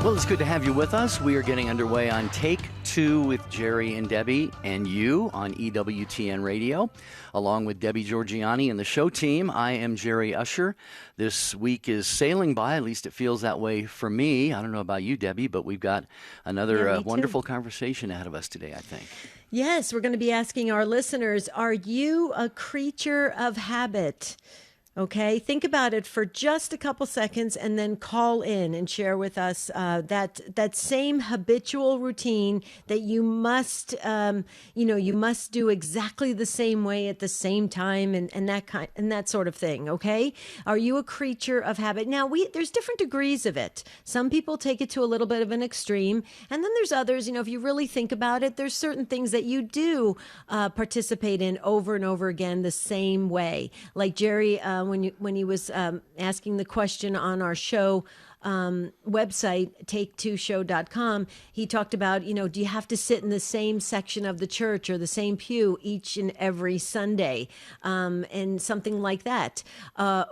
Well, it's good to have you with us. We are getting underway on Take Two with Jerry and Debbie and you on EWTN Radio, along with Debbie Georgiani and the show team. I am Jerry Usher. This week is sailing by, at least it feels that way for me. I don't know about you, Debbie, but we've got another wonderful conversation ahead of us today, I think. Yes, we're going to be asking our listeners, are you a creature of habit? Okay, think about it for just a couple seconds and then call in and share with us that same habitual routine that you must, you must do exactly the same way at the same time and that sort of thing. Okay, are you a creature of habit? Now, there's different degrees of it. Some people take it to a little bit of an extreme, and then there's others. If you really think about it, there's certain things that you do participate in over and over again the same way. Like Jerry. When he was asking the question on our show website, take2show.com, he talked about, do you have to sit in the same section of the church or the same pew each and every Sunday, and something like that,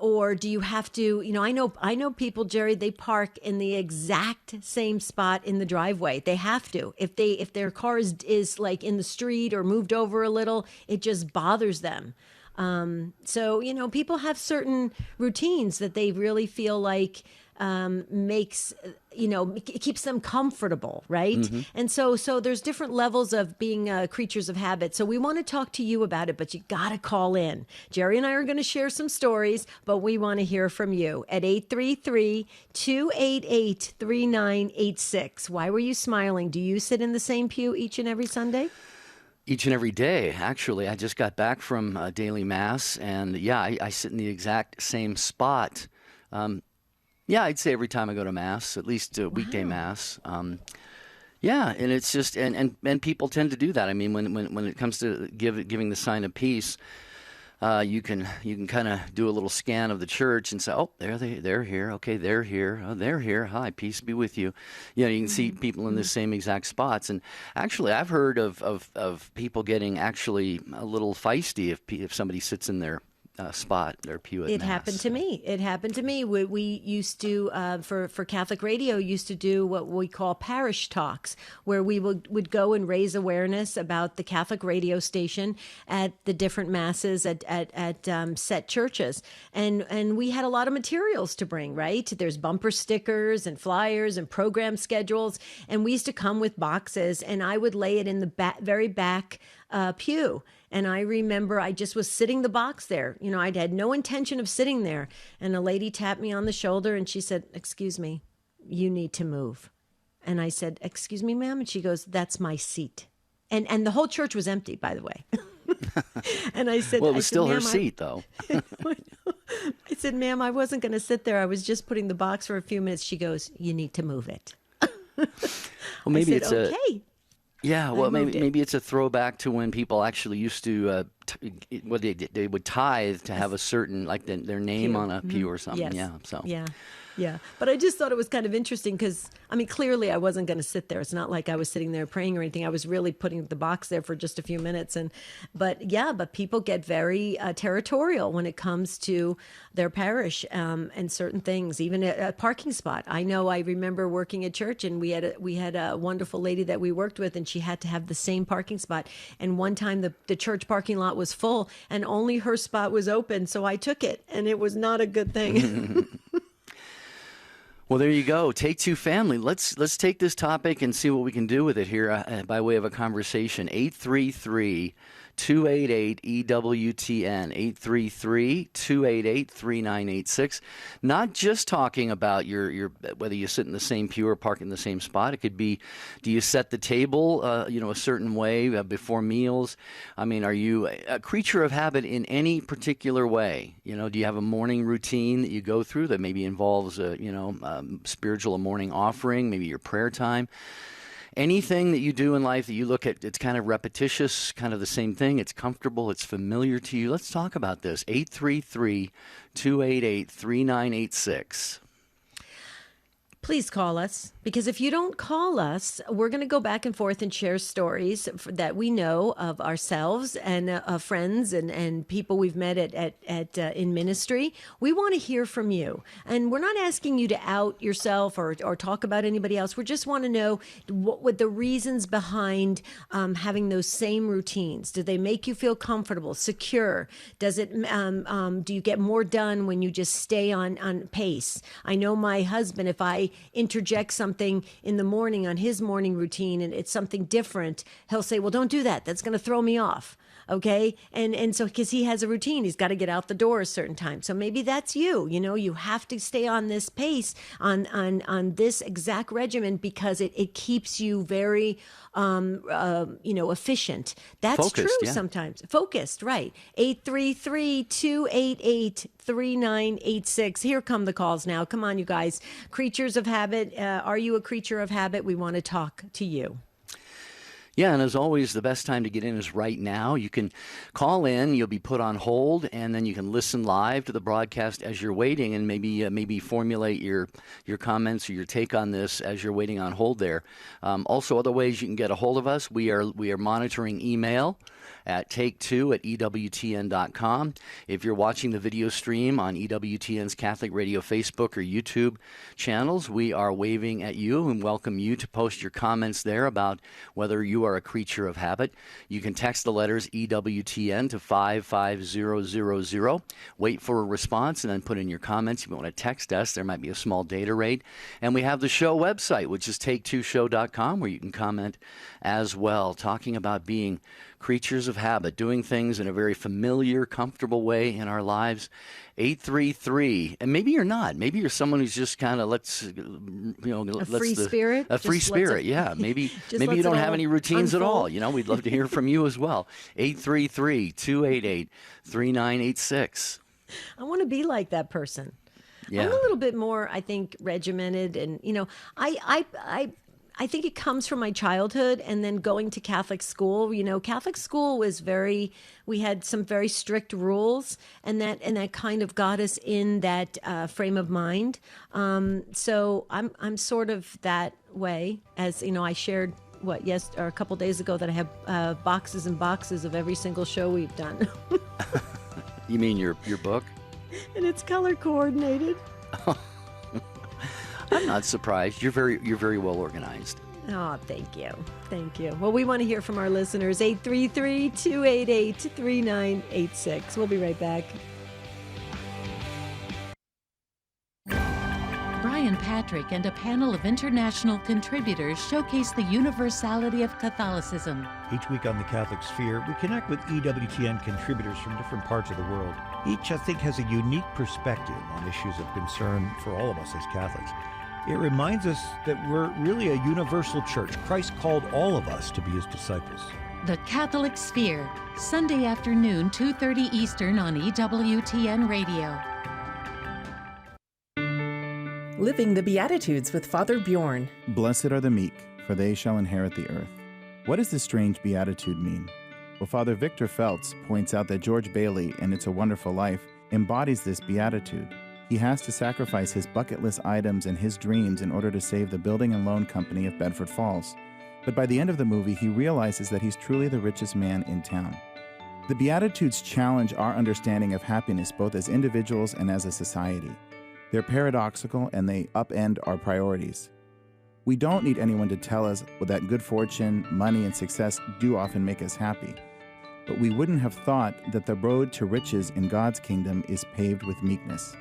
or do you have to, I know people, Jerry, they park in the exact same spot in the driveway. They have to. If their car is like in the street or moved over a little, it just bothers them. So, people have certain routines that they really feel like makes, it keeps them comfortable, right? Mm-hmm. And so there's different levels of being creatures of habit. So we want to talk to you about it, but you got to call in. Jerry and I are going to share some stories, but we want to hear from you at 833-288-3986. Why were you smiling? Do you sit in the same pew each and every Sunday? Each and every day, actually. I just got back from daily Mass, and I sit in the exact same spot. I'd say every time I go to Mass, at least weekday Mass. And it's just, and people tend to do that. I mean, when it comes to giving the sign of peace, you can kind of do a little scan of the church and say, oh, they're here. Okay, they're here. Oh, they're here. Hi, peace be with you. You can see people in the same exact spots. And actually, I've heard of people getting actually a little feisty if somebody sits in their spot, their pew at Mass. It happened to me. We used to, for Catholic radio, used to do what we call parish talks, where we would go and raise awareness about the Catholic radio station at the different Masses at set churches. And we had a lot of materials to bring, right? There's bumper stickers and flyers and program schedules. And we used to come with boxes, and I would lay it in the very back pew. And I remember I just was sitting the box there. I'd had no intention of sitting there. And a lady tapped me on the shoulder and she said, "Excuse me, you need to move." And I said, "Excuse me, ma'am?" And she goes, "That's my seat." And the whole church was empty, by the way. And I said, well, it was still her seat, though. I said, "Ma'am, I wasn't going to sit there. I was just putting the box for a few minutes." She goes, "You need to move it." Well, maybe I said, it's okay. Yeah, well, maybe it's a throwback to when people actually used to, they would tithe to have a certain, like their name Pew. on a pew or something. Yes. Yeah, so. Yeah. But I just thought it was kind of interesting because, clearly I wasn't going to sit there. It's not like I was sitting there praying or anything. I was really putting the box there for just a few minutes. But people get very territorial when it comes to their parish and certain things, even a parking spot. I remember working at church, and we had a wonderful lady that we worked with, and she had to have the same parking spot. And one time the church parking lot was full and only her spot was open. So I took it, and it was not a good thing. Well, there you go. Take Two family. Let's take this topic and see what we can do with it here by way of a conversation. 833-288-EWTN, 833-288-3986. Not just talking about your whether you sit in the same pew or park in the same spot. It could be, do you set the table a certain way before meals? Are you a creature of habit in any particular way? Do you have a morning routine that you go through that maybe involves a morning offering, maybe your prayer time? Anything that you do in life that you look at, it's kind of repetitious, kind of the same thing. It's comfortable. It's familiar to you. Let's talk about this. 833-288-3986. Please call us, because if you don't call us, we're going to go back and forth and share stories that we know of ourselves and of friends and people we've met at in ministry. We want to hear from you, and we're not asking you to out yourself or talk about anybody else. We just want to know what the reasons behind having those same routines. Do they make you feel comfortable, secure? Does it? Do you get more done when you just stay on pace? I know my husband, if I interject something in the morning on his morning routine and it's something different, he'll say, well, don't do that. That's going to throw me off. Okay. And so, because he has a routine, he's got to get out the door a certain time. So maybe that's you. You have to stay on this pace, on this exact regimen, because it keeps you very, efficient. That's Focused, true yeah. sometimes. Focused, right. 833-288-3986. Here come the calls now. Come on, you guys. Creatures of habit. Are you a creature of habit? We want to talk to you. Yeah, and as always, the best time to get in is right now. You can call in, you'll be put on hold, and then you can listen live to the broadcast as you're waiting, and maybe formulate your comments or your take on this as you're waiting on hold there. Also, other ways you can get a hold of us, we are monitoring email at take2@EWTN.com. If you're watching the video stream on EWTN's Catholic Radio Facebook or YouTube channels, we are waving at you and welcome you to post your comments there about whether you are a creature of habit. You can text the letters EWTN to 55000. Wait for a response and then put in your comments. If you want to text us, there might be a small data rate. And we have the show website, which is take2show.com, where you can comment as well, talking about being creatures of habit, doing things in a very familiar, comfortable way in our lives. 833, and maybe you're not. Maybe you're someone who's just kind of free spirit. A free spirit, yeah. Maybe you don't have any routines at all. We'd love to hear from you as well. 833-288-3986. I want to be like that person. Yeah. I'm a little bit more, I think, regimented, and I think it comes from my childhood and then going to Catholic school. Catholic school was we had some very strict rules, and that kind of got us in that frame of mind. So I'm sort of that way, as I shared a couple days ago, that I have boxes and boxes of every single show we've done. You mean your book? And it's color coordinated. I'm not surprised. You're very well organized. Oh, thank you. Well, we want to hear from our listeners. 833-288-3986. We'll be right back. Brian Patrick and a panel of international contributors showcase the universality of Catholicism. Each week on the Catholic Sphere, we connect with EWTN contributors from different parts of the world. Each, I think, has a unique perspective on issues of concern for all of us as Catholics. It reminds us that we're really a universal church. Christ called all of us to be his disciples. The Catholic Sphere, Sunday afternoon, 2:30 Eastern on EWTN Radio. Living the Beatitudes with Father Bjorn. Blessed are the meek, for they shall inherit the earth. What does this strange beatitude mean? Well, Father Victor Feltz points out that George Bailey, in It's a Wonderful Life, embodies this beatitude. He has to sacrifice his bucket list items and his dreams in order to save the building and loan company of Bedford Falls. But by the end of the movie, he realizes that he's truly the richest man in town. The Beatitudes challenge our understanding of happiness both as individuals and as a society. They're paradoxical and they upend our priorities. We don't need anyone to tell us that good fortune, money, and success do often make us happy. But we wouldn't have thought that the road to riches in God's kingdom is paved with meekness.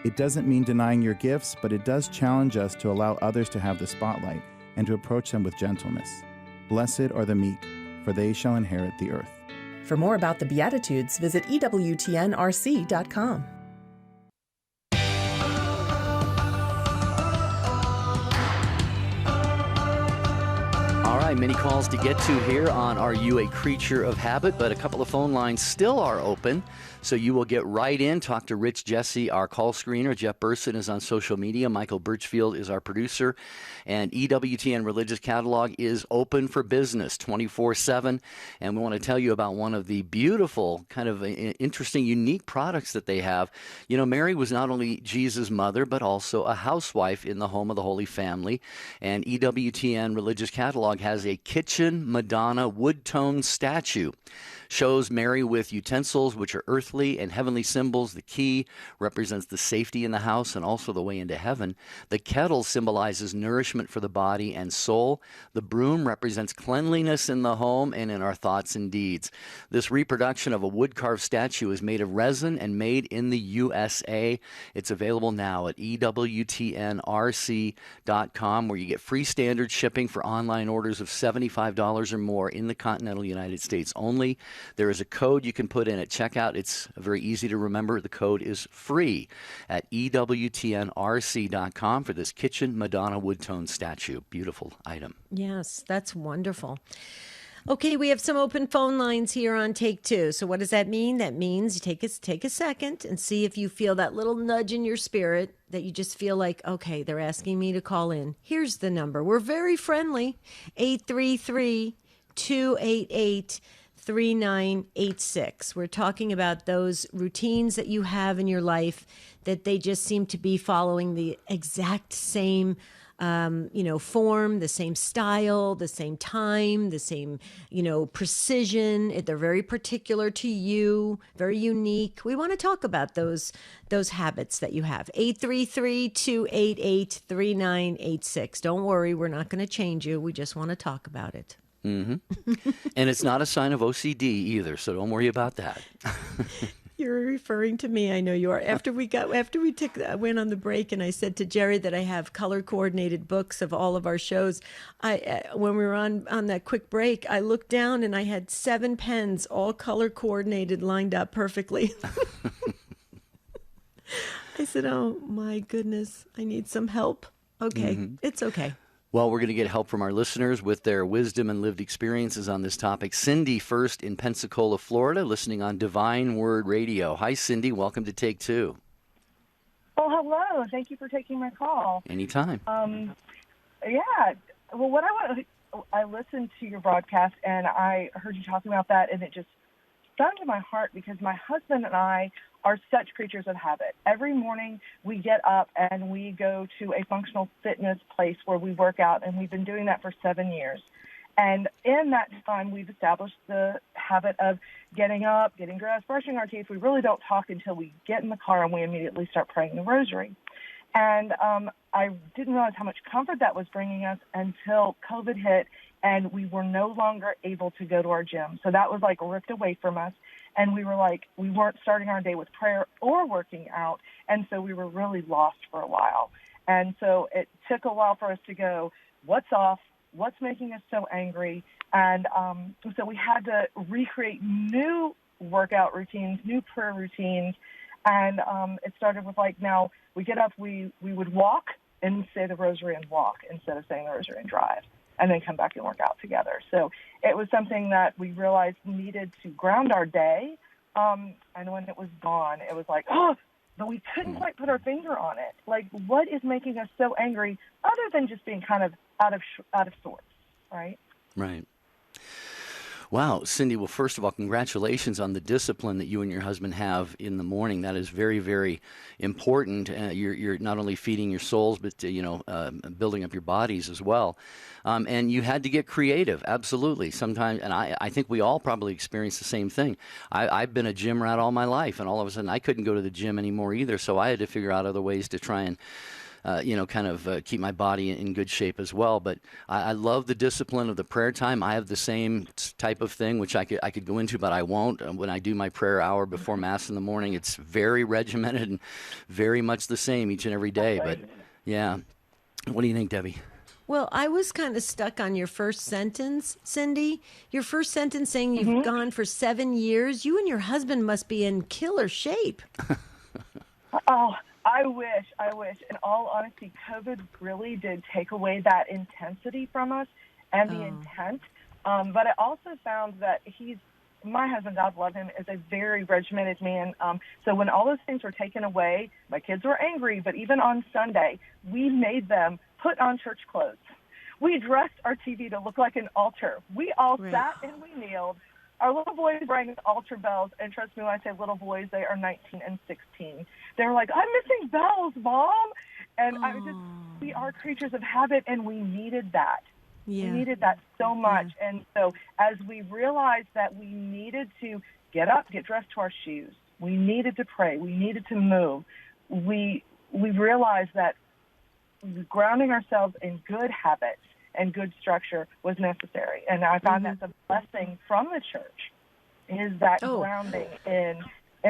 It doesn't mean denying your gifts, but it does challenge us to allow others to have the spotlight and to approach them with gentleness. Blessed are the meek, for they shall inherit the earth. For more about the Beatitudes, visit EWTNRC.com. All right, right, many calls to get to here on Are You a Creature of Habit? But a couple of phone lines still are open, so you will get right in. Talk to Rich Jesse, our call screener. Jeff Burson is on social media. Michael Birchfield is our producer. And EWTN Religious Catalog is open for business 24/7. And we want to tell you about one of the beautiful, kind of interesting, unique products that they have. You know, Mary was not only Jesus' mother, but also a housewife in the home of the Holy Family. And EWTN Religious Catalog has a kitchen Madonna wood tone statue. Shows Mary with utensils which are earthly and heavenly symbols. The key represents the safety in the house and also the way into heaven. The kettle symbolizes nourishment for the body and soul. The broom represents cleanliness in the home and in our thoughts and deeds. This reproduction of a wood-carved statue is made of resin and made in the USA. It's available now at EWTNRC.com, where you get free standard shipping for online orders of $75 or more in the continental United States only. There is a code you can put in at checkout. It's very easy to remember. The code is free at EWTNRC.com for this kitchen Madonna wood tone statue. Beautiful item. Yes, that's wonderful. Okay, we have some open phone lines here on Take Two. So what does that mean? That means you take a second and see if you feel that little nudge in your spirit that you just feel like, okay, they're asking me to call in. Here's the number. We're very friendly. 833-288-3986. We're talking about those routines that you have in your life that they just seem to be following the exact same form, the same style, the same time, the same, precision. They're very particular to you, very unique. We want to talk about those habits that you have. 833-288-3986. Don't worry, we're not going to change you. We just want to talk about it. Mm-hmm. And it's not a sign of OCD either, so don't worry about that. You're referring to me. I know you are. After we went on the break, and I said to Jerry that I have color coordinated books of all of our shows. When we were on that quick break, I looked down and I had 7 pens, all color coordinated, lined up perfectly. I said, "Oh my goodness, I need some help." Okay, It's okay. Well, we're going to get help from our listeners with their wisdom and lived experiences on this topic. Cindy first in Pensacola, Florida, listening on Divine Word Radio. Hi, Cindy. Welcome to Take Two. Oh, hello. Thank you for taking my call. Anytime. Yeah. Well, I listened to your broadcast, and I heard you talking about that, and it just stung to my heart because my husband and I are such creatures of habit. Every morning we get up and we go to a functional fitness place where we work out, and we've been doing that for 7 years. And in that time, we've established the habit of getting up, getting dressed, brushing our teeth. We really don't talk until we get in the car, and we immediately start praying the rosary. And I didn't realize how much comfort that was bringing us until COVID hit, and we were no longer able to go to our gym. So that was like ripped away from us. And we were like, we weren't starting our day with prayer or working out. And so we were really lost for a while. And so it took a while for us to go, what's off? What's making us so angry? And so we had to recreate new workout routines, new prayer routines. And it started with now we get up, we would walk and say the rosary and walk instead of saying the rosary and drive, and then come back and work out together. So it was something that we realized needed to ground our day. And when it was gone, it was like, oh, but we couldn't quite put our finger on it. Like, what is making us so angry other than just being kind of out of sorts, right? Right. Wow, Cindy, well, first of all, congratulations on the discipline that you and your husband have in the morning. That is very, very important. You're not only feeding your souls, but, building up your bodies as well. And you had to get creative, absolutely. Sometimes, and I think we all probably experience the same thing. I've been a gym rat all my life, and all of a sudden I couldn't go to the gym anymore either, so I had to figure out other ways to try and keep my body in good shape as well. But I love the discipline of the prayer time. I have the same type of thing, which I could go into, but I won't. When I do my prayer hour before Mass in the morning, it's very regimented and very much the same each and every day. But, yeah. What do you think, Debbie? Well, I was kind of stuck on your first sentence, Cindy. Your first sentence saying you've gone for 7 years. You and your husband must be in killer shape. Oh, I wish. In all honesty, COVID really did take away that intensity from us. and the intent. But I also found that my husband, God love him, is a very regimented man. So when all those things were taken away, my kids were angry, but even on Sunday, we made them put on church clothes. We dressed our TV to look like an altar. We all sat and we kneeled. Our little boys rang altar bells, and trust me when I say little boys, they are 19 and 16. They're like, I'm missing bells, Mom. And we are creatures of habit, and we needed that. Yeah. We needed that so much. Yeah. And so as we realized that we needed to get up, get dressed to our shoes, we needed to pray, we needed to move, we realized that grounding ourselves in good habits and good structure was necessary. And I found that the blessing from the church is that grounding in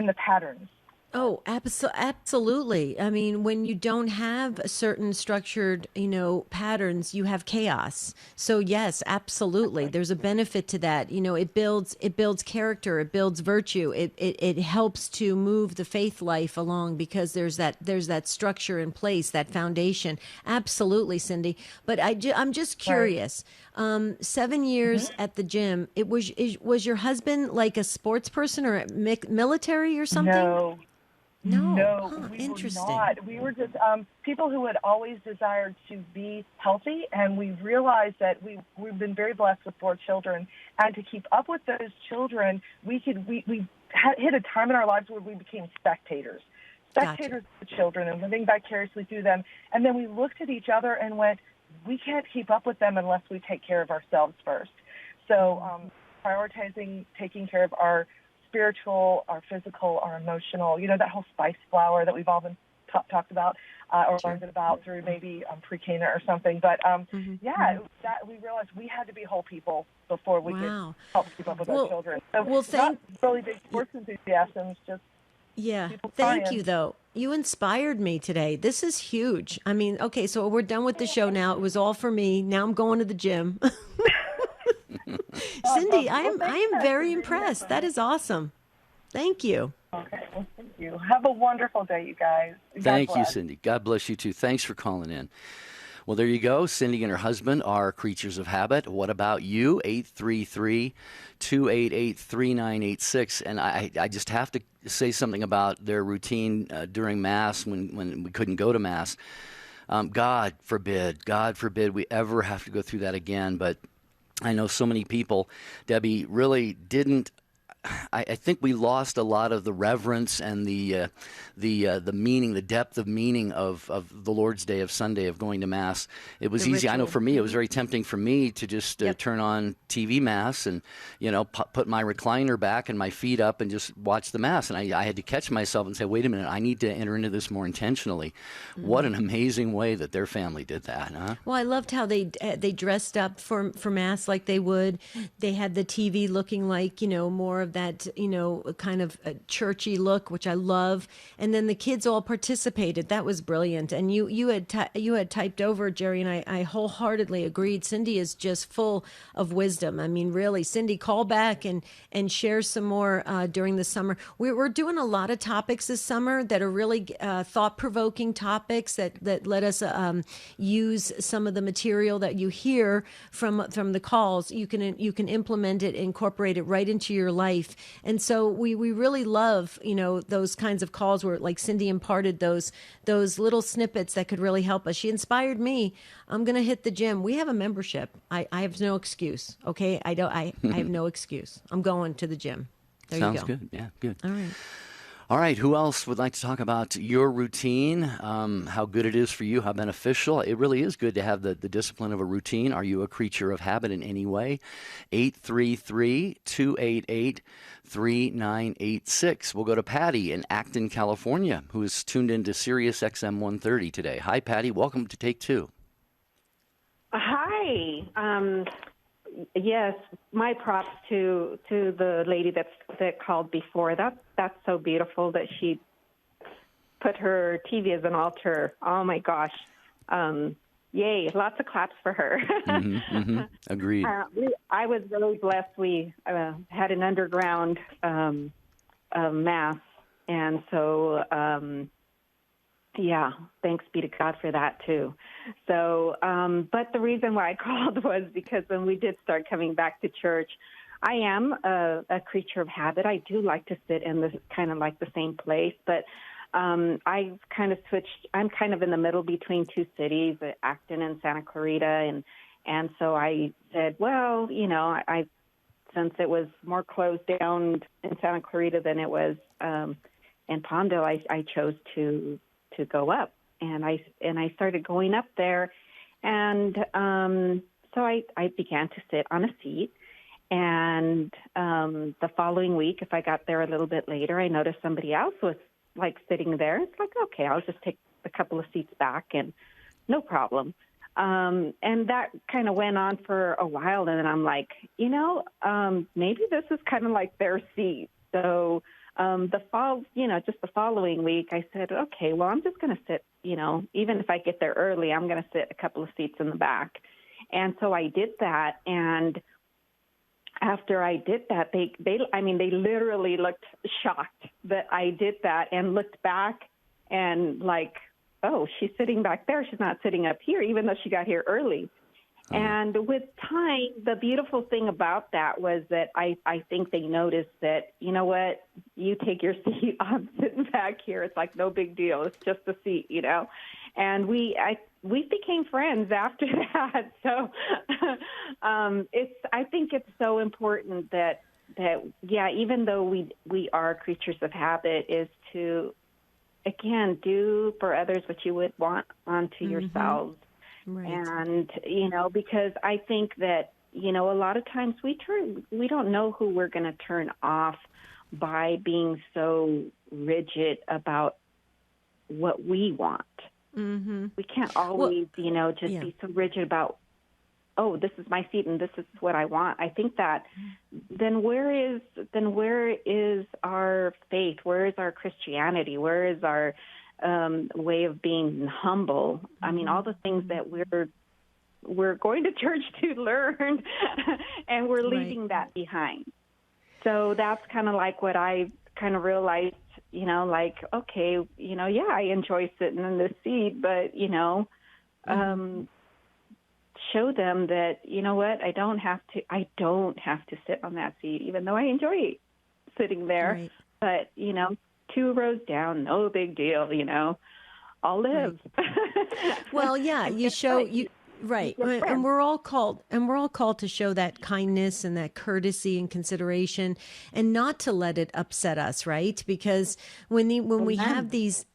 the patterns. Oh, absolutely. I mean, when you don't have certain structured, patterns, you have chaos. So yes, absolutely. There's a benefit to that. It builds character, it builds virtue. It helps to move the faith life along because there's that structure in place, that foundation. Absolutely, Cindy. But I'm just curious. 7 years at the gym. Was your husband like a sports person or military or something? No, we interesting. were not. We were just people who had always desired to be healthy, and we realized that we've been very blessed with 4 children, and to keep up with those children, we hit a time in our lives where we became spectators of the children and living vicariously through them, and then we looked at each other and went, we can't keep up with them unless we take care of ourselves first. So prioritizing taking care of our spiritual, our physical, our emotional, that whole spice flower that we've all been talked about or learned about through maybe pre-Cana or something. But that we realized we had to be whole people before we could help keep up with our children. So not really big sports enthusiasms, just thank you, though. You inspired me today. This is huge. I mean, okay, so we're done with the show now. It was all for me. Now I'm going to the gym. Cindy, I am very impressed. That is awesome. Thank you. Okay, well, thank you. Have a wonderful day, you guys. Thank you, Cindy. God bless you, too. Thanks for calling in. Well, there you go. Cindy and her husband are creatures of habit. What about you? 833-288-3986. And I just have to say something about their routine during Mass when we couldn't go to Mass. God forbid we ever have to go through that again. But I know so many people, Debbie, really didn't. I think we lost a lot of the reverence and the meaning, the depth of meaning of the Lord's Day, of Sunday, of going to Mass. It was easy. I know for me, it was very tempting for me to just turn on TV Mass and, put my recliner back and my feet up and just watch the Mass. And I had to catch myself and say, wait a minute, I need to enter into this more intentionally. Mm-hmm. What an amazing way that their family did that, huh? Well, I loved how they dressed up for Mass like they would. They had the TV looking like, more of that, kind of a churchy look, which I love. And then the kids all participated. That was brilliant. And you had typed over, Jerry, and I wholeheartedly agreed. Cindy is just full of wisdom. I mean, really, Cindy, call back and share some more during the summer. We're doing a lot of topics this summer that are really thought-provoking topics that let us use some of the material that you hear from the calls. You can implement it, incorporate it right into your life. And so we really love, those kinds of calls where like Cindy imparted those little snippets that could really help us. She inspired me. I'm going to hit the gym. We have a membership. I have no excuse. Okay. I have no excuse. I'm going to the gym. There Sounds you go. good. Yeah. Good. All right. Who else would like to talk about your routine, how good it is for you, how beneficial? It really is good to have the discipline of a routine. Are you a creature of habit in any way? 833-288-3986. We'll go to Patty in Acton, California, who is tuned into Sirius XM 130 today. Hi, Patty. Welcome to Take Two. Hi. Yes, my props to the lady that called before. That's so beautiful that she put her TV as an altar. Oh my gosh, yay! Lots of claps for her. Agreed. I was really blessed. We had an underground mass, and so Yeah, thanks be to God for that too. So, but the reason why I called was because when we did start coming back to church, I am a creature of habit. I do like to sit in this kind of like the same place, but I've kind of switched. I'm kind of in the middle between two cities, Acton and Santa Clarita, and so I said, well, I since it was more closed down in Santa Clarita than it was in Palmdale, I chose to go up, and I started going up there, and so I began to sit on a seat, and the following week, if I got there a little bit later, I noticed somebody else was like sitting there. It's like, okay, I'll just take a couple of seats back, and no problem. And that kind of went on for a while, and then I'm like, maybe this is kind of like their seat. So just the following week, I said, okay, well, I'm just going to sit, even if I get there early, I'm going to sit a couple of seats in the back. And so I did that. And after I did that, they literally looked shocked that I did that and looked back and like, oh, she's sitting back there. She's not sitting up here, even though she got here early. And with time, the beautiful thing about that was that I think they noticed that, you know what, you take your seat, I'm sitting back here. It's like no big deal. It's just a seat, And we became friends after that. So I think it's so important that even though we are creatures of habit, is to, again, do for others what you would want unto yourselves. Right. And, because I think that, a lot of times we don't know who we're going to turn off by being so rigid about what we want. Mm-hmm. We can't always, be so rigid about, oh, this is my seat and this is what I want. I think that then where is our faith? Where is our Christianity? Where is our way of being humble? I mean, all the things that we're going to church to learn, and we're leaving that behind. So that's kind of like what I kind of realized, okay, I enjoy sitting in this seat, but, show them that, what, I don't have to sit on that seat, even though I enjoy sitting there. Right. But, 2 rows down, no big deal, I'll live. Right. Well, yeah, you show you. Right. And we're all called to show that kindness and that courtesy and consideration, and not to let it upset us, right? Because when we have these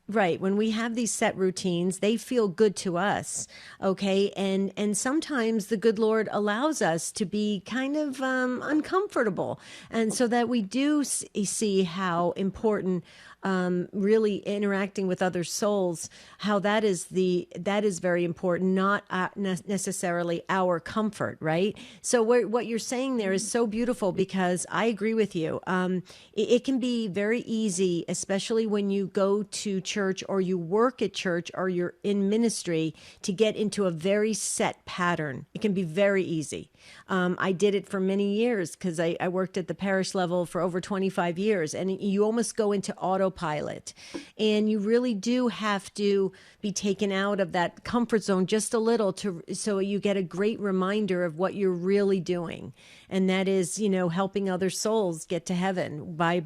set routines, they feel good to us. Okay. And sometimes the good Lord allows us to be kind of uncomfortable. And so that we do see how important really interacting with other souls, how that is very important, not necessarily our comfort, right? So what you're saying there is so beautiful, because I agree with you. It can be very easy, especially when you go to church or you work at church or you're in ministry, to get into a very set pattern. It can be very easy. I did it for many years because I worked at the parish level for over 25 years, and you almost go into autopilot, and you really do have to be taken out of that comfort zone just a little so you get a great reminder of what you're really doing. And that is, helping other souls get to heaven by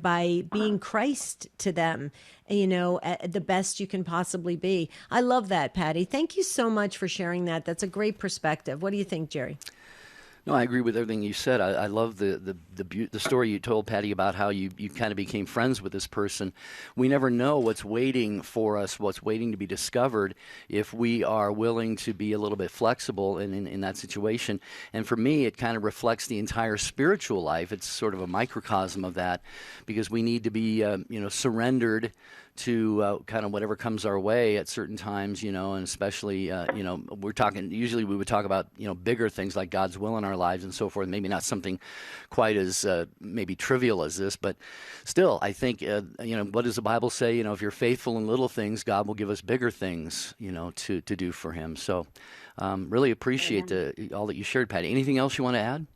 being Christ to them, at the best you can possibly be. I love that, Patty. Thank you so much for sharing that. That's a great perspective. What do you think, Jerry? No, I agree with everything you said. I love the story you told, Patty, about how you kind of became friends with this person. We never know what's waiting for us, what's waiting to be discovered, if we are willing to be a little bit flexible in that situation. And for me, it kind of reflects the entire spiritual life. It's sort of a microcosm of that, because we need to be surrendered to kind of whatever comes our way at certain times, and especially, usually we would talk about, bigger things like God's will in our lives and so forth, maybe not something quite as maybe trivial as this, but still, I think, what does the Bible say? If you're faithful in little things, God will give us bigger things, to do for him. So really appreciate all that you shared, Patty. Anything else you want to add?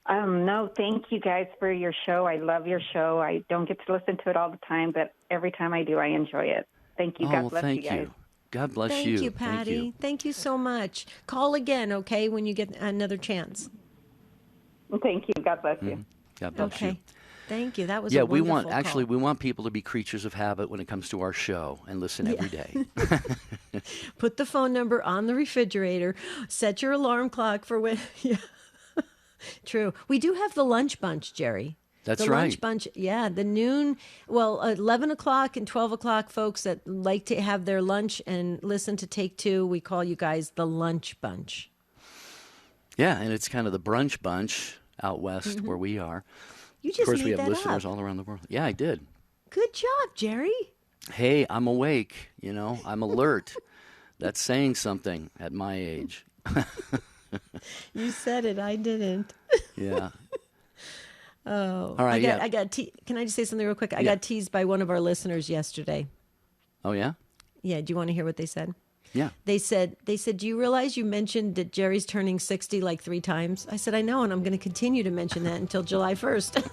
No, thank you guys for your show. I love your show. I don't get to listen to it all the time, but every time I do, I enjoy it. Thank you. Oh, God well, bless thank you guys. you. God bless Thank you. you, Patty. Thank you so much. Call again, okay, when you get another chance. Thank you. God bless you. God bless you. Okay. Thank you. That was Yeah, a we wonderful want call. we want people to be creatures of habit when it comes to our show and listen every day. Put the phone number on the refrigerator. Set your alarm clock for when. Yeah. True. We do have the lunch bunch, Jerry. That's The right. lunch bunch, yeah, the noon, 11 o'clock and 12 o'clock folks that like to have their lunch and listen to Take Two, we call you guys the lunch bunch. Yeah, and it's kind of the brunch bunch out west where we are. You Of just course, we made have that listeners up. all around the world. Yeah, I did. Good job, Jerry. Hey, I'm awake. I'm alert. That's saying something at my age. You said it. I didn't. Yeah. Oh, All right. Can I just say something real quick? I Yeah. got teased by one of our listeners yesterday. Oh, yeah? Yeah. Do you want to hear what they said? Yeah. They said, do you realize you mentioned that Jerry's turning 60 like 3 times? I said, I know, and I'm going to continue to mention that until July 1st.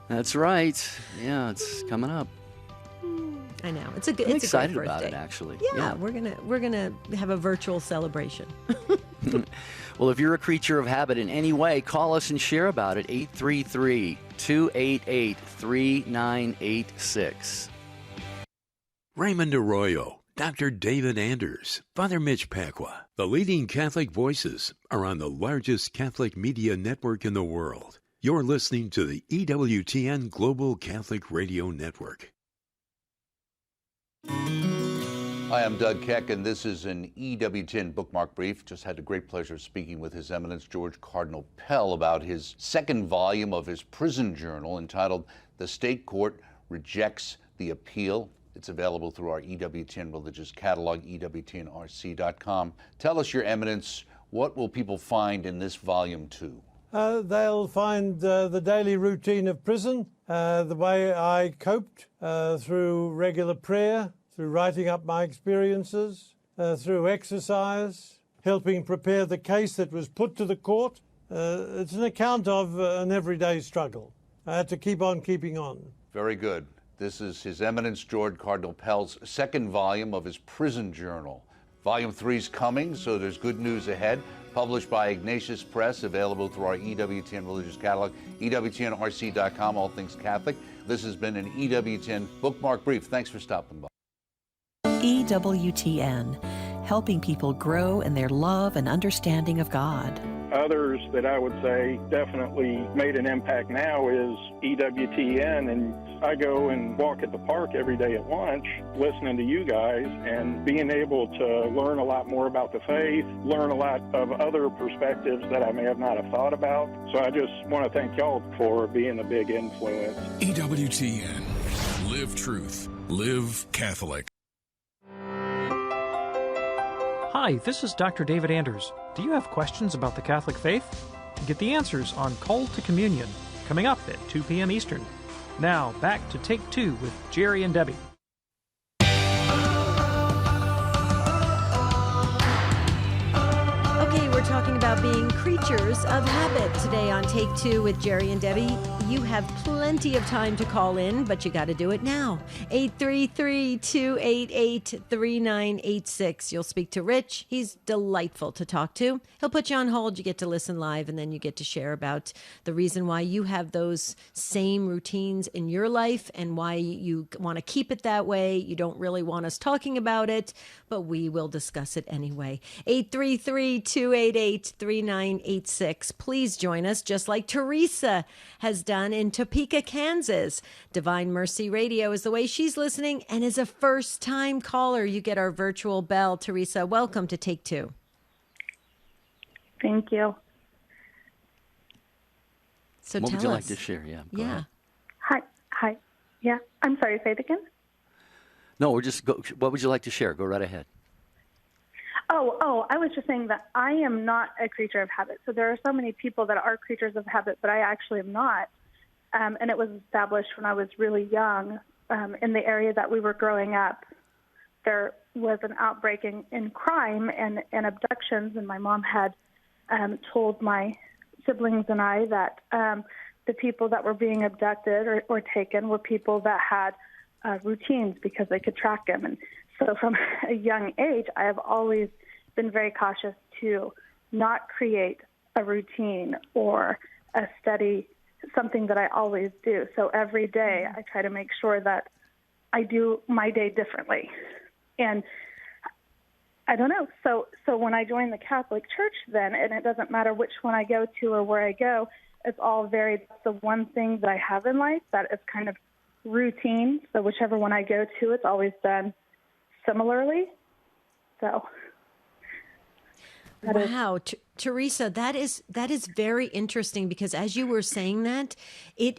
That's right. Yeah, it's coming up. I know. It's I'm a excited great about birthday. it, actually. Yeah, we're gonna have a virtual celebration. Well, if you're a creature of habit in any way, call us and share about it. 833-288-3986. Raymond Arroyo, Dr. David Anders, Father Mitch Pacwa, the leading Catholic voices are on the largest Catholic media network in the world. You're listening to the EWTN Global Catholic Radio Network. Hi, I'm Doug Keck, and this is an EWTN bookmark brief. Just had the great pleasure of speaking with His Eminence George Cardinal Pell about his second volume of his prison journal entitled The State Court Rejects the Appeal. It's available through our EWTN religious catalog, EWTNRC.com. Tell us, Your Eminence, what will people find in this volume 2? They'll find the daily routine of prison, the way I coped through regular prayer, through writing up my experiences, through exercise, helping prepare the case that was put to the court. It's an account of an everyday struggle. I had to keep on keeping on. Very good. This is His Eminence George Cardinal Pell's second volume of his prison journal. Volume 3 is coming, so there's good news ahead. Published by Ignatius Press, available through our EWTN religious catalog, EWTNRC.com, all things Catholic. This has been an EWTN bookmark brief. Thanks for stopping by. EWTN, helping people grow in their love and understanding of God. Others that I would say definitely made an impact now is EWTN, and I go and walk at the park every day at lunch listening to you guys and being able to learn a lot more about the faith, learn a lot of other perspectives that I may have not have thought about. So I just want to thank y'all for being a big influence. EWTN. Live truth. Live Catholic. Hi, this is Dr. David Anders. Do you have questions about the Catholic faith? Get the answers on Call to Communion, coming up at 2 p.m. Eastern. Now, back to Take Two with Jerry and Debbie. Okay, we're talking about being creatures of habit today on Take Two with Jerry and Debbie. You have plenty of time to call in, but you got to do it now. 833-288-3986. You'll speak to Rich. He's delightful to talk to. He'll put you on hold. You get to listen live, and then you get to share about the reason why you have those same routines in your life and why you want to keep it that way. You don't really want us talking about it, but we will discuss it anyway. 833-288-3986. Please join us, just like Teresa has done in Topeka, Kansas. Divine Mercy Radio is the way she's listening and is a first-time caller. You get our virtual bell. Teresa, welcome to Take Two. Thank you. So what tell would you us. like to share? Yeah. Go Yeah. ahead. Hi. Yeah. I'm sorry. Say it again. No, what would you like to share? Go right ahead. Oh, I was just saying that I am not a creature of habit. So there are so many people that are creatures of habit, but I actually am not. And it was established when I was really young. In the area that we were growing up, there was an outbreak in crime and abductions, and my mom had told my siblings and I that the people that were being abducted or taken were people that had routines because they could track them. And so from a young age, I have always been very cautious to not create a routine or a steady something that I always do. So every day I try to make sure that I do my day differently. And I don't know. So when I joined the Catholic Church then, and it doesn't matter which one I go to or where I go, it's all that's the one thing that I have in life that is kind of routine. So whichever one I go to, it's always done similarly. So. Wow, Teresa, that is very interesting, because as you were saying that, I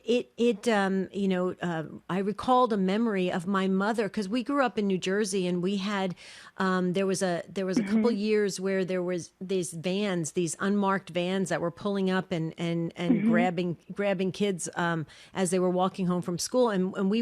recalled a memory of my mother, because we grew up in New Jersey, and we had there was a couple years where there was these vans, these unmarked vans that were pulling up and grabbing kids as they were walking home from school, and we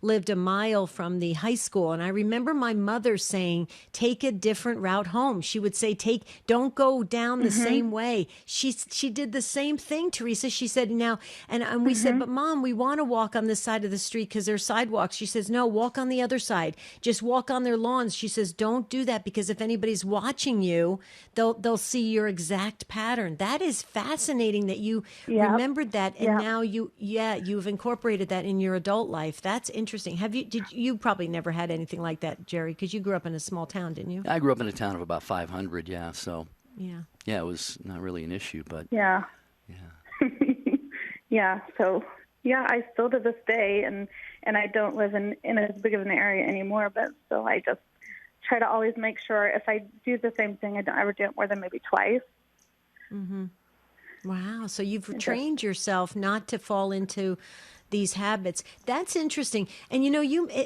lived a mile from the high school, and I remember my mother saying, "Take a different route home." She would say, don't go down the same way. She did the same thing, Teresa. She said, now, and we said, but Mom, we want to walk on this side of the street because there's sidewalks. She says, no, walk on the other side. Just walk on their lawns. She says, don't do that, because if anybody's watching you, they'll see your exact pattern. That is fascinating that you remembered that, and now you've incorporated that in your adult life. That's interesting. You probably never had anything like that, Jerry, because you grew up in a small town, didn't you? I grew up in a town of about 500, so it was not really an issue, but yeah. So I still to this day, and I don't live in as big of an area anymore, but still I just try to always make sure if I do the same thing, I don't ever do it more than maybe twice. Wow, so you've trained yourself not to fall into these habits. That's interesting. And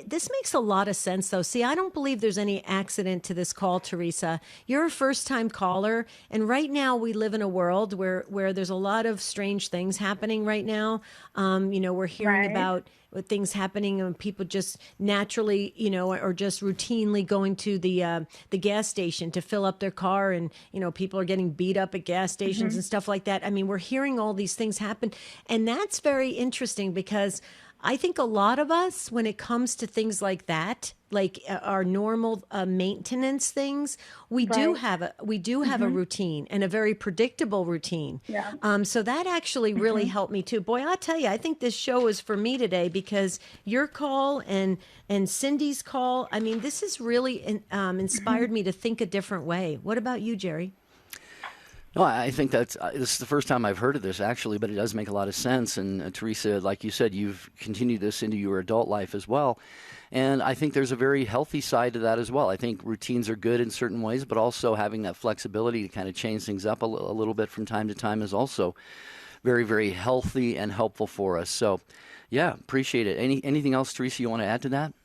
this makes a lot of sense, though. See, I don't believe there's any accident to this call, Teresa. You're a first-time caller, and right now we live in a world where there's a lot of strange things happening right now. We're hearing about things happening, and people just naturally, or just routinely going to the gas station to fill up their car, and people are getting beat up at gas stations and stuff like that. I mean, we're hearing all these things happen, and that's very interesting, because I think a lot of us, when it comes to things like that, like our normal maintenance things, we do have a routine, and a very predictable routine. So that actually really helped me too. Boy, I'll tell you, I think this show is for me today, because your call and Cindy's call, I mean, this has really inspired me to think a different way. What about you, Jerry? No, I think this is the first time I've heard of this, actually, but it does make a lot of sense. And Teresa, like you said, you've continued this into your adult life as well. And I think there's a very healthy side to that as well. I think routines are good in certain ways, but also having that flexibility to kind of change things up a little bit from time to time is also very, very healthy and helpful for us. So, yeah, appreciate it. Anything else, Teresa, you want to add to that?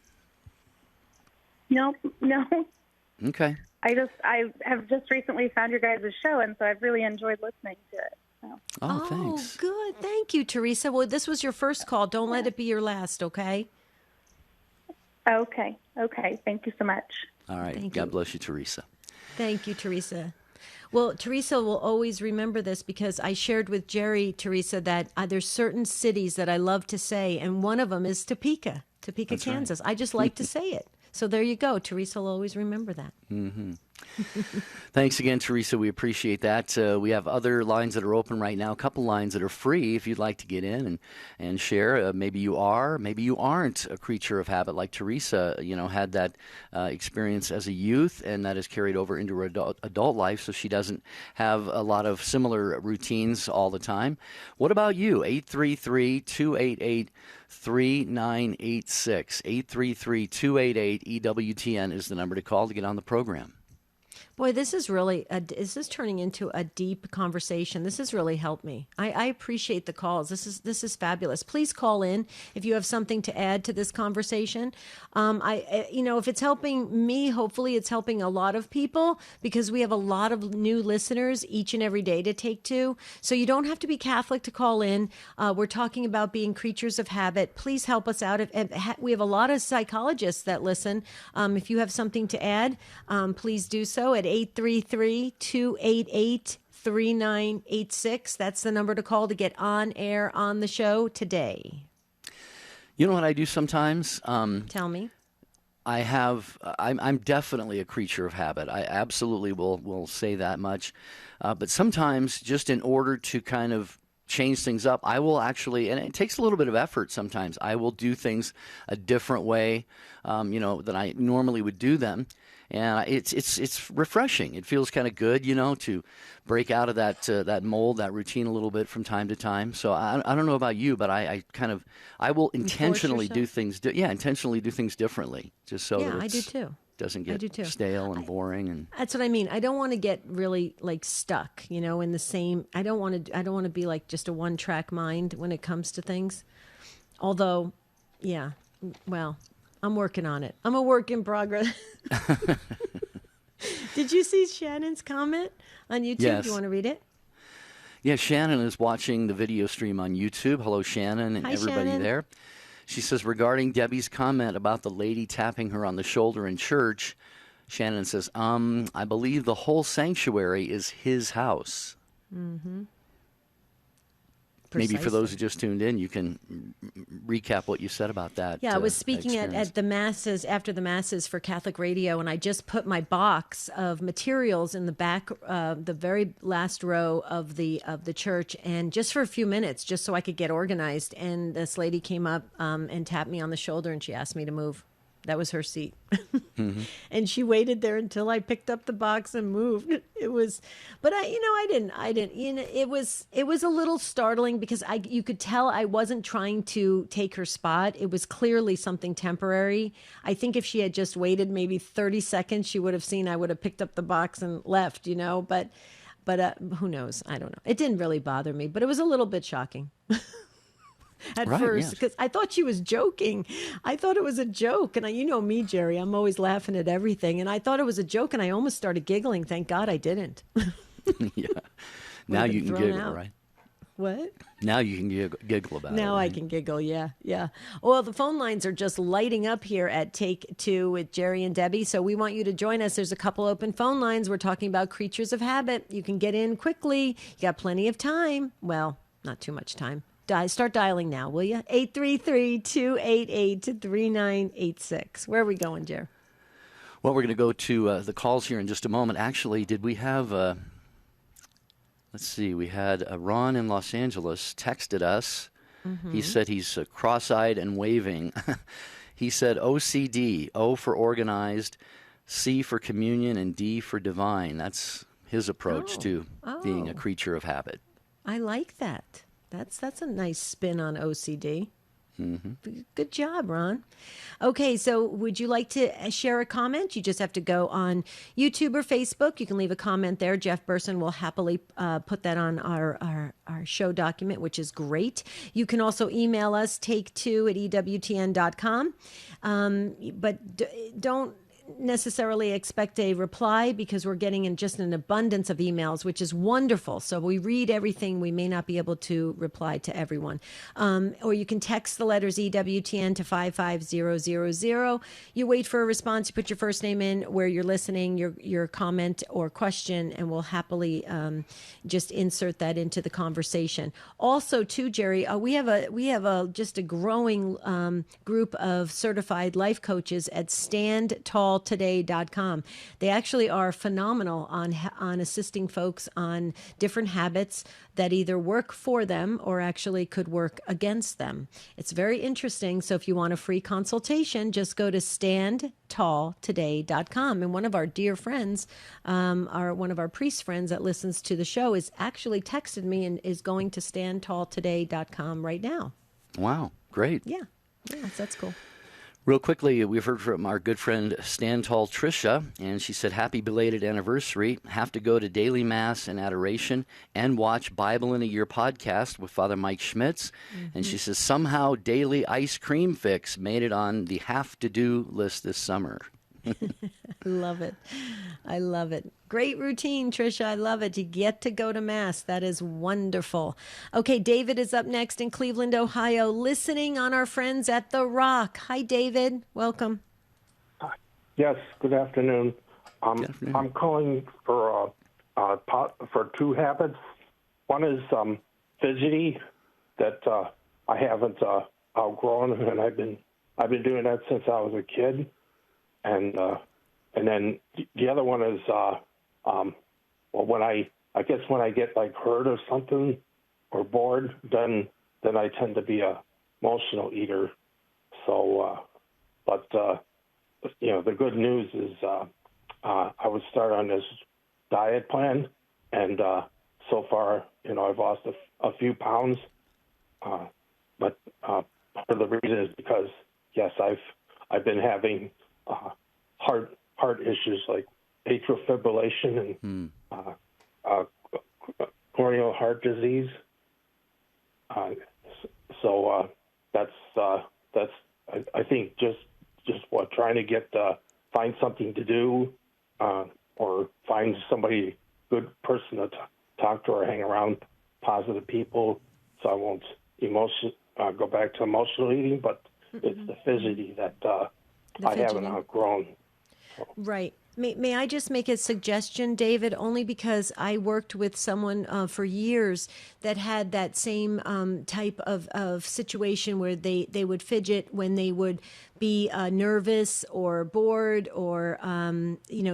No. Okay. I have just recently found your guys' show, and so I've really enjoyed listening to it. So. Oh, thanks. Good. Thank you, Teresa. Well, this was your first call. Don't let it be your last, okay? Okay. Thank you so much. All right. God bless you, Teresa. Thank you, Teresa. Well, Teresa will always remember this, because I shared with Jerry, Teresa, that there's certain cities that I love to say, and one of them is Topeka, That's Kansas. right. I just like to say it. So there you go. Teresa will always remember that. Thanks again, Teresa. We appreciate that. We have other lines that are open right now, a couple lines that are free if you'd like to get in and share. Maybe you are, maybe you aren't a creature of habit like Teresa, had that experience as a youth, and that is carried over into her adult life, so she doesn't have a lot of similar routines all the time. What about you? 833-288-3986. 833-288-EWTN is the number to call to get on the program. Boy, this is really, this is turning into a deep conversation. This has really helped me. I appreciate the calls. This is fabulous. Please call in if you have something to add to this conversation. If it's helping me, hopefully it's helping a lot of people, because we have a lot of new listeners each and every day to take to. So you don't have to be Catholic to call in. We're talking about being creatures of habit. Please help us out. We have a lot of psychologists that listen. If you have something to add, please do so at 833-288-3986. That's the number to call to get on air on the show today. You know what I do sometimes? Tell me. I'm definitely a creature of habit. I absolutely will say that much. But sometimes, just in order to kind of change things up, I will actually, and it takes a little bit of effort sometimes, I will do things a different way, than I normally would do them. And it's refreshing. It feels kind of good, to break out of that mold, that routine a little bit from time to time. So I don't know about you, but I will intentionally do things. Intentionally do things differently, just so that I do it too. doesn't I do get too. stale and boring. And That's what I mean. I don't want to get really stuck, in the same. I don't want to be like just a one-track mind when it comes to things. Although, yeah, well, I'm working on it. I'm a work in progress. Did you see Shannon's comment on YouTube? Yes. Do you want to read it? Yeah, Shannon is watching the video stream on YouTube. Hello, Shannon, and Hi, everybody Shannon. there. She says, regarding Debbie's comment about the lady tapping her on the shoulder in church, Shannon says, I believe the whole sanctuary is his house. Mm-hmm. Maybe for those who just tuned in, you can recap what you said about that. Yeah, I was speaking experience. at the masses, after the masses for Catholic Radio, and I just put my box of materials in the back, the very last row of the church, and just for a few minutes, just so I could get organized. And this lady came up and tapped me on the shoulder, and she asked me to move. That was her seat. Mm-hmm. And she waited there until I picked up the box and moved. It was, but I didn't, it was a little startling because you could tell I wasn't trying to take her spot. It was clearly something temporary. I think if she had just waited maybe 30 seconds, she would have seen I would have picked up the box and left, but who knows? I don't know. It didn't really bother me, but it was a little bit shocking. At first, because I thought she was joking. I thought it was a joke. And you know me, Jerry, I'm always laughing at everything. And I thought it was a joke, and I almost started giggling. Thank God I didn't. Yeah. Now you can giggle, right? What? Now you can giggle about it. Now I can giggle, yeah. Well, the phone lines are just lighting up here at Take Two with Jerry and Debbie. So we want you to join us. There's a couple open phone lines. We're talking about creatures of habit. You can get in quickly. You got plenty of time. Well, not too much time. Start dialing now, will you? 833-288-3986. Where are we going, Jer? Well, we're going to go to the calls here in just a moment. Actually, did we have, let's see, we had Ron in Los Angeles texted us. Mm-hmm. He said he's cross-eyed and waving. He said OCD, O for organized, C for communion, and D for divine. That's his approach to being a creature of habit. I like that. That's a nice spin on OCD. Mm-hmm. Good job, Ron. Okay, so would you like to share a comment? You just have to go on YouTube or Facebook. You can leave a comment there. Jeff Burson will happily put that on our show document, which is great. You can also email us, take2@ewtn.com. But don't necessarily expect a reply because we're getting in just an abundance of emails, which is wonderful. So we read everything. We may not be able to reply to everyone. Or you can text the letters EWTN to 55000. You wait for a response. You put your first name in, where you're listening, your comment or question, and we'll happily just insert that into the conversation. Also, too, Jerry, we have just a growing group of certified life coaches at standtalltoday.com. They actually are phenomenal on assisting folks on different habits that either work for them or actually could work against them. It's very interesting. So if you want a free consultation, just go to standtalltoday.com. And one of our dear friends, one of our priest friends that listens to the show, is actually texted me and is going to standtalltoday.com right now. Wow, great. Yeah, that's cool. Real quickly, we've heard from our good friend Stand Tall Tricia, and she said, happy belated anniversary. Have to go to daily mass and adoration and watch Bible in a Year podcast with Father Mike Schmitz. Mm-hmm. And she says, somehow daily ice cream fix made it on the have-to-do list this summer. Love it. I love it. Great routine, Tricia. I love it. You get to go to Mass. That is wonderful. Okay, David is up next in Cleveland, Ohio, listening on our friends at The Rock. Hi, David. Welcome. Yes, good afternoon. I'm calling for two habits. One is fidgety, that I haven't outgrown, and I've been doing that since I was a kid. And then the other one is well, when I guess when I get like hurt or something or bored, then I tend to be a emotional eater. So, but the good news is I would start on this diet plan, and so far, I've lost a few pounds. But part of the reason is because yes, I've been having heart issues like atrial fibrillation and coronary heart disease. So that's I think just what trying to get find something to do or find somebody good person to talk to or hang around positive people, so I won't go back to emotional eating. But it's the fidgeting that I haven't outgrown. Right. May I just make a suggestion, David, only because I worked with someone for years that had that same type of situation where they would fidget when they would be nervous or bored or,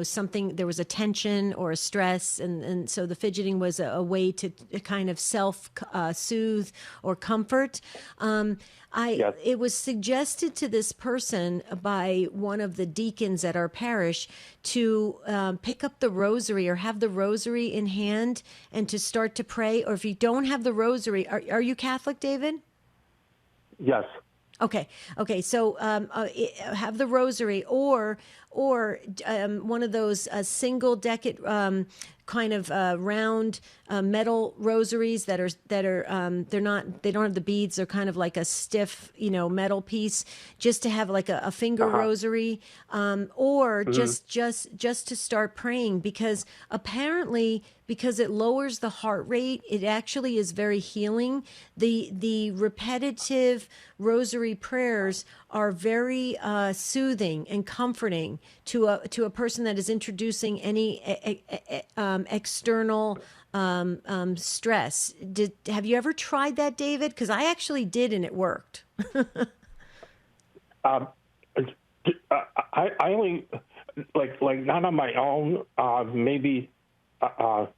something, there was a tension or a stress. And so the fidgeting was a way to kind of self-soothe or comfort. It was suggested to this person by one of the deacons at our parish to pick up the rosary or have the rosary in hand and to start to pray. Or if you don't have the rosary, are you Catholic, David? Yes. Okay. So have the rosary or one of those single decade kind of round metal rosaries that are they don't have the beads. They're kind of like a stiff metal piece, just to have like a finger rosary, or just to start praying, because apparently because it lowers the heart rate, it actually is very healing. The repetitive rosary prayers are very soothing and comforting to a person that is introducing any external stress. Have you ever tried that, David? Because I actually did, and it worked. I only like not on my own. Maybe I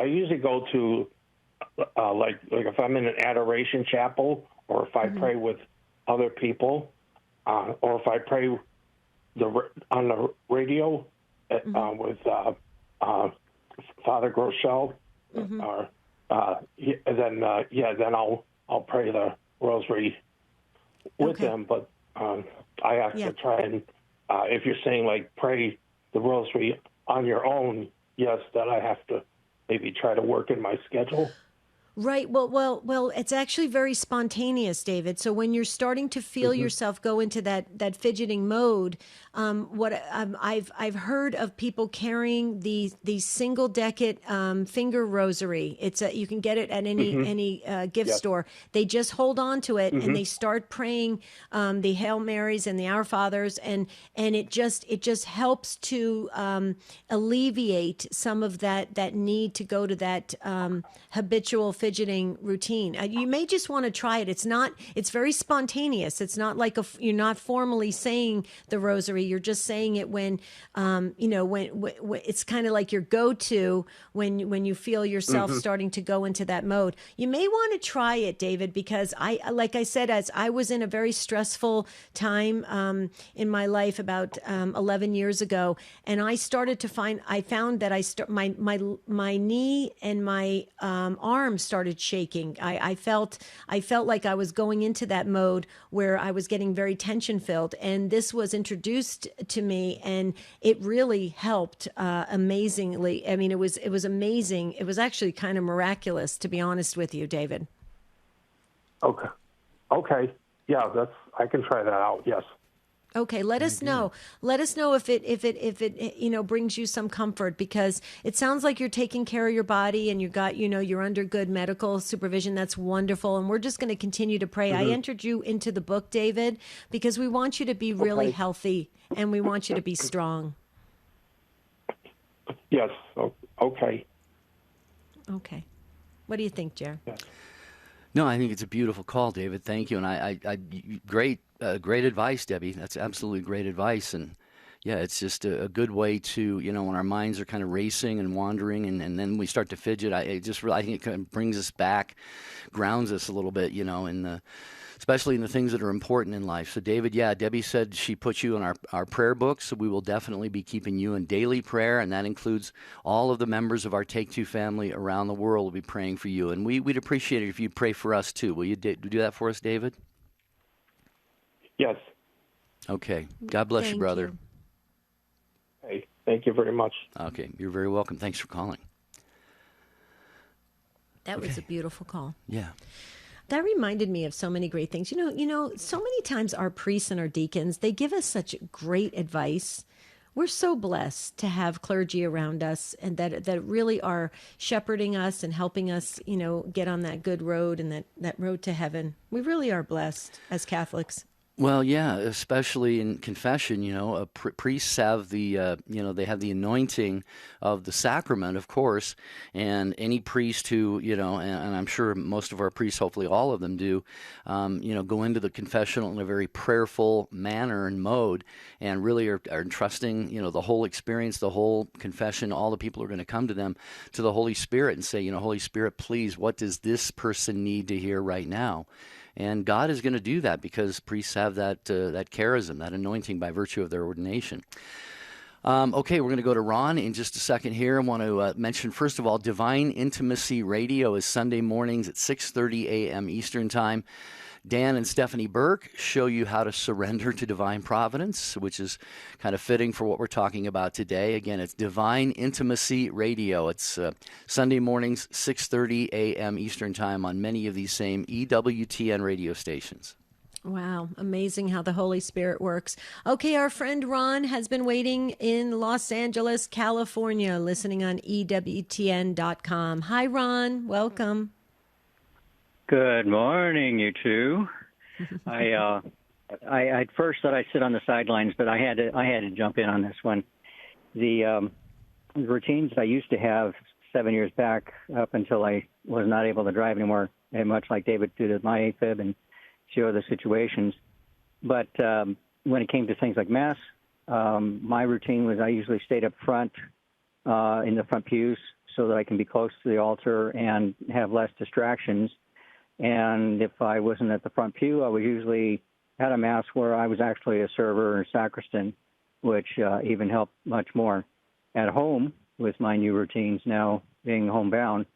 usually go to like if I'm in an adoration chapel, or if I pray with other people, or if I pray on the radio with Father Groeschel, or then I'll pray the rosary with them. But I have to try and if you're saying like pray the rosary on your own, yes, then I have to maybe try to work in my schedule. Right. Well, it's actually very spontaneous, David. So when you're starting to feel yourself go into that fidgeting mode, I've heard of people carrying the single decade finger rosary. You can get it at any gift store. They just hold on to it and they start praying the Hail Marys and the Our Fathers, and it just helps to alleviate some of that need to go to that habitual fidgeting routine. You may just want to try it. It's very spontaneous. It's not like you're not formally saying the rosary. You're just saying it when it's kind of like your go-to when you feel yourself starting to go into that mode. You may want to try it, David, because like I said, as I was in a very stressful time in my life about 11 years ago, and I found that my knee and my arms started shaking. I felt like I was going into that mode where I was getting very tension filled, and this was introduced to me, and it really helped amazingly. I mean, it was amazing. It was actually kind of miraculous, to be honest with you, David. Okay. Yeah, I can try that out. Yes. Okay, let us know. Let us know if it brings you some comfort, because it sounds like you're taking care of your body and you're under good medical supervision. That's wonderful, and we're just going to continue to pray. I entered you into the book, David, because we want you to be really healthy and we want you to be strong. Yes. Okay. Okay. What do you think, Jer? No, I think it's a beautiful call, David. Thank you. And great advice, Debbie. That's absolutely great advice. And yeah, it's just a good way to, when our minds are kind of racing and wandering, and then we start to fidget. I think it kind of brings us back, grounds us a little bit, especially in the things that are important in life. So, David, yeah, Debbie said she put you in our prayer book, so we will definitely be keeping you in daily prayer, and that includes all of the members of our Take Two family around the world will be praying for you. And we'd appreciate it if you'd pray for us, too. Will you do that for us, David? Yes. Okay. God bless you, brother. Hey, thank you very much. Okay. You're very welcome. Thanks for calling. That was a beautiful call. Yeah. That reminded me of so many great things. So many times our priests and our deacons, they give us such great advice. We're so blessed to have clergy around us and that really are shepherding us and helping us, get on that good road and that road to heaven. We really are blessed as Catholics. Well, yeah, especially in confession, priests have the, they have the anointing of the sacrament, of course, and any priest who, and I'm sure most of our priests, hopefully all of them do, go into the confessional in a very prayerful manner and mode, and really are entrusting, the whole experience, the whole confession, all the people are going to come to them, to the Holy Spirit and say, Holy Spirit, please, what does this person need to hear right now? And God is going to do that because priests have that charism, that anointing by virtue of their ordination. Okay, we're going to go to Ron in just a second here. I want to mention, first of all, Divine Intimacy Radio is Sunday mornings at 6:30 a.m. Eastern Time. Dan and Stephanie Burke show you how to surrender to divine providence, which is kind of fitting for what we're talking about today. Again, it's Divine Intimacy Radio. It's Sunday mornings, 6:30 a.m. Eastern Time on many of these same EWTN radio stations. Wow, amazing how the Holy Spirit works. Okay, our friend Ron has been waiting in Los Angeles, California, listening on EWTN.com. Hi, Ron. Welcome. Good morning, you two. I at first thought I'd sit on the sidelines, but I had to jump in on this one. The routines that I used to have 7 years back, up until I was not able to drive anymore, and much like David due to my AFib and a few other situations. But when it came to things like Mass, my routine was I usually stayed up front in the front pews so that I can be close to the altar and have less distractions. And if I wasn't at the front pew, I was usually at a Mass where I was actually a server or sacristan, which even helped much more. At home, with my new routines now being homebound,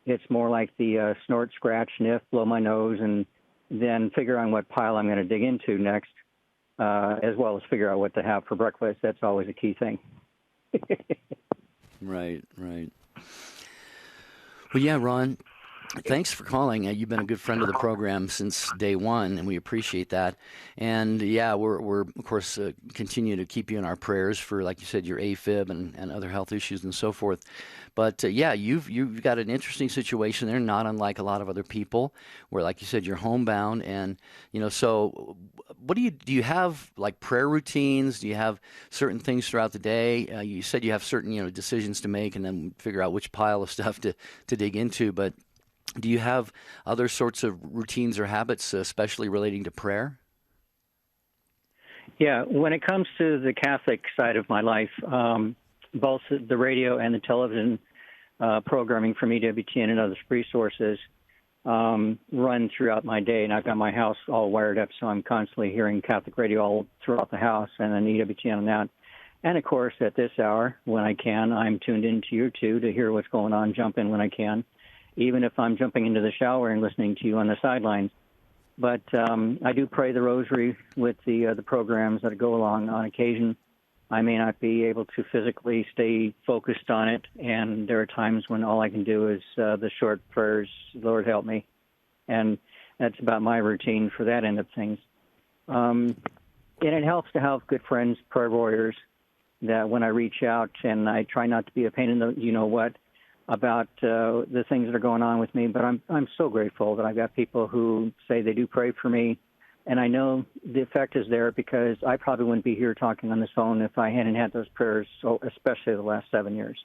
it's more like the snort, scratch, sniff, blow my nose, and then figure out what pile I'm going to dig into next, as well as figure out what to have for breakfast. That's always a key thing. Right. Well, yeah, Ron, thanks for calling. You've been a good friend of the program since day one, and we appreciate that. And yeah, we're of course continue to keep you in our prayers for, like you said, your AFib and other health issues and so forth. But yeah, you've got an interesting situation there, not unlike a lot of other people, where, like you said, you're homebound, and so what do you have, like prayer routines? Do you have certain things throughout the day? You said you have certain decisions to make, and then figure out which pile of stuff to dig into, but do you have other sorts of routines or habits, especially relating to prayer? Yeah, when it comes to the Catholic side of my life, both the radio and the television programming from EWTN and other resources run throughout my day. And I've got my house all wired up, so I'm constantly hearing Catholic radio all throughout the house and then EWTN on that. And, of course, at this hour, when I can, I'm tuned into you two to hear what's going on, jump in when I can, even if I'm jumping into the shower and listening to you on the sidelines. But I do pray the rosary with the programs that go along on occasion. I may not be able to physically stay focused on it, and there are times when all I can do is the short prayers, Lord help me. And that's about my routine for that end of things. And it helps to have good friends, prayer warriors, that when I reach out, and I try not to be a pain in the you-know-what about the things that are going on with me, but I'm so grateful that I've got people who say they do pray for me. And I know the effect is there because I probably wouldn't be here talking on this phone if I hadn't had those prayers, so especially the last 7 years.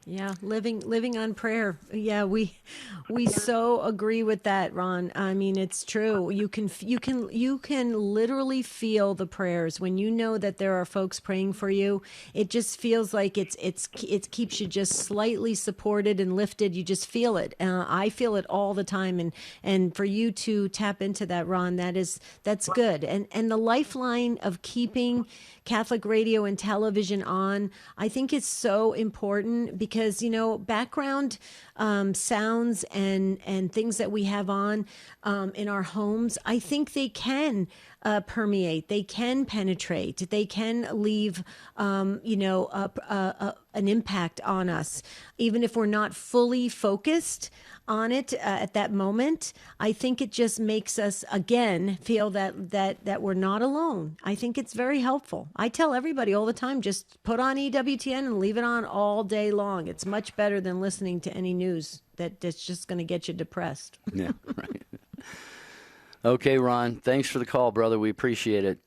Yeah, living on prayer. Yeah, we so agree with that, Ron. I mean, it's true. You can literally feel the prayers when you know that there are folks praying for you. It just feels like it keeps you just slightly supported and lifted. You just feel it. I feel it all the time, and for you to tap into that, Ron, that's good. And the lifeline of keeping Catholic radio and television on, I think is so important because, background sounds and things that we have on in our homes, I think they can permeate, they can penetrate, they can leave, an impact on us, even if we're not fully focused on it at that moment. I think it just makes us again feel that we're not alone. I think it's very helpful. I tell everybody all the time, just put on EWTN and leave it on all day long. It's much better than listening to any news that's just going to get you depressed. Yeah, right. Okay, Ron, thanks for the call, brother. We appreciate it.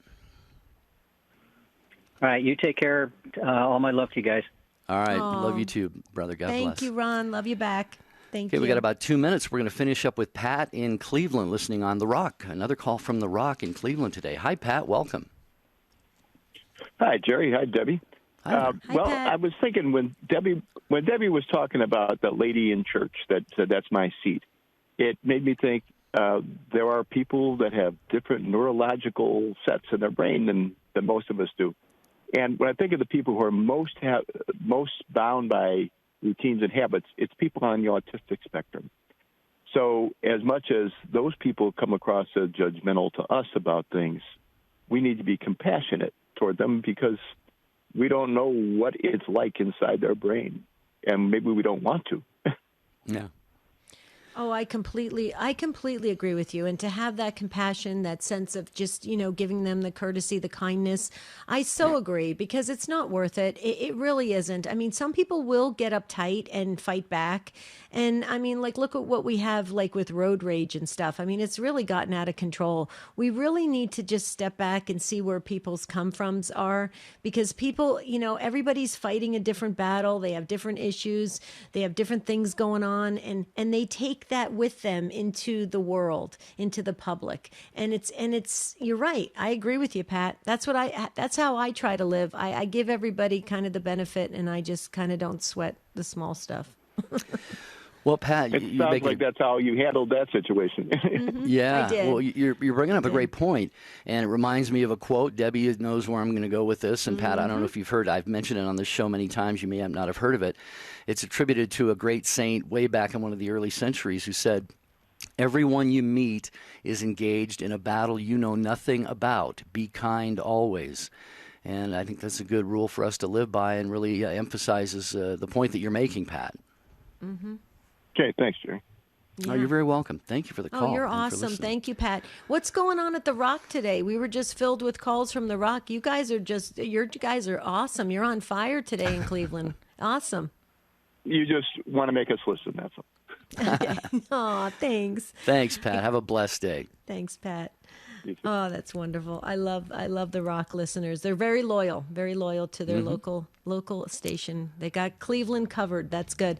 All right, you take care. All my love to you guys. All right, Aw. love you too, brother. God bless. Thank you, Ron. Love you back. Thank you. Okay, we got about 2 minutes. We're going to finish up with Pat in Cleveland, listening on The Rock. Another call from The Rock in Cleveland today. Hi, Pat. Welcome. Hi, Jerry. Hi, Debbie. Hi, well, Pat. I was thinking when Debbie was talking about the lady in church that said, "That's my seat," it made me think there are people that have different neurological sets in their brain than most of us do. And when I think of the people who are most bound by routines and habits, it's people on the autistic spectrum. So as much as those people come across as judgmental to us about things, we need to be compassionate toward them because we don't know what it's like inside their brain, and maybe we don't want to. Yeah. Oh, I completely agree with you. And to have that compassion, that sense of just, giving them the courtesy, the kindness, I so agree because it's not worth it. It really isn't. I mean, some people will get uptight and fight back. And I mean, look at what we have with road rage and stuff. I mean, it's really gotten out of control. We really need to just step back and see where people's come-froms are because people, everybody's fighting a different battle. They have different issues. They have different things going on and they take that with them into the world, into the public. And it's you're right. I agree with you, Pat. That's how I try to live. I give everybody kind of the benefit and I just kind of don't sweat the small stuff. Well, Pat, It sounds like that's how you handled that situation. Yeah, I did. well, you're bringing up a great point, and it reminds me of a quote. Debbie knows where I'm going to go with this, and Pat, I don't know if you've heard. I've mentioned it on this show many times. You may not have heard of it. It's attributed to a great saint way back in one of the early centuries who said, "Everyone you meet is engaged in a battle you know nothing about. Be kind always." And I think that's a good rule for us to live by, and really emphasizes the point that you're making, Pat. Mm-hmm. Okay, thanks, Jerry. Yeah. Oh, you're very welcome. Thank you for the call. Oh, you're and for awesome. listening. Thank you, Pat. What's going on at The Rock today? We were just filled with calls from The Rock. You guys are awesome. You're on fire today in Cleveland. Awesome. You just want to make us listen, that's all. Okay. Aw, thanks. Thanks, Pat. Have a blessed day. Thanks, Pat. Oh, that's wonderful. I love the Rock listeners. They're very loyal to their local station. They got Cleveland covered. That's good.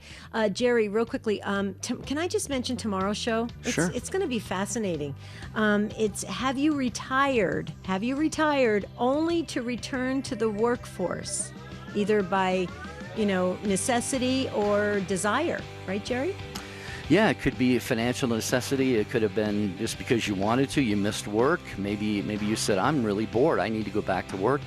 Jerry, real quickly, can I just mention tomorrow's show? Sure. It's going to be fascinating. It's have you retired? Have you retired only to return to the workforce, either by, necessity or desire? Right, Jerry? Yeah, it could be a financial necessity. It could have been just because you wanted to. You missed work. Maybe you said, "I'm really bored. I need to go back to work."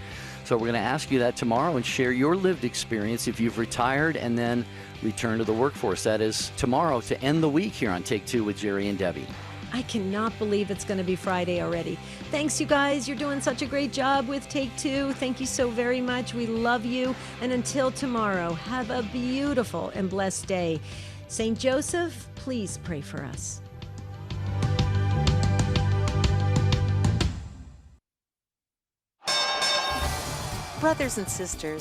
So we're going to ask you that tomorrow and share your lived experience if you've retired and then return to the workforce. That is tomorrow to end the week here on Take Two with Jerry and Debbie. I cannot believe it's going to be Friday already. Thanks, you guys. You're doing such a great job with Take Two. Thank you so very much. We love you. And until tomorrow, have a beautiful and blessed day. St. Joseph, please pray for us. Brothers and sisters,